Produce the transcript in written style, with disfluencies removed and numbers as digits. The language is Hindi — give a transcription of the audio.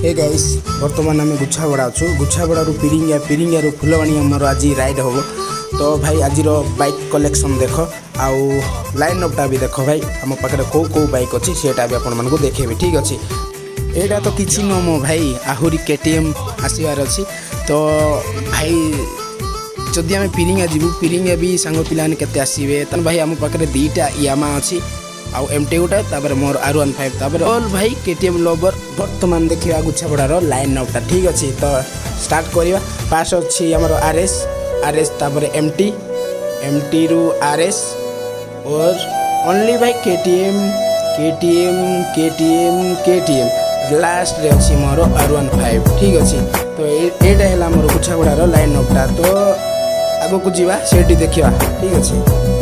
हे गाइस बर्तमान आम गुछाबड़ा अच्छु गुछाबड़ू पिरिंगा फुलवाणी आमर आज राइड हम तो भाई आज बाइक कलेक्शन देख आउ लाइन अपटा भी देख भाई आम पाखे कौ कौ बाइक अच्छी सेटा भी आपण मानक देखेबी ठीक अच्छे एटा तो किसी न मो भाई आहुरी केटीएम आसबार अच्छी तो भाई जदि आम पिरिंगा जीवु पिरिंगा भी सांग पिलाने केते आसबे तो भाई आम पाखे दीटा यामा अच्छी आउ एमटी गोटे तापर मोर R15 तापर ऑल भाई केटीएम लवर बर्तमान देखिए गुछापड़ार लाइन अपटा ठीक अच्छे तो स्टार्ट करवा फास्ट अच्छी आमर आरएस तापर एमटी रु RS और ओनली भाई केटीएम लास्ट रे अच्छी मोर R15 ठीक अच्छे तो एटा है मोर गुछापड़ार लाइन अपटा तो आगो को जीवा सेठी देखिया ठीक अच्छे।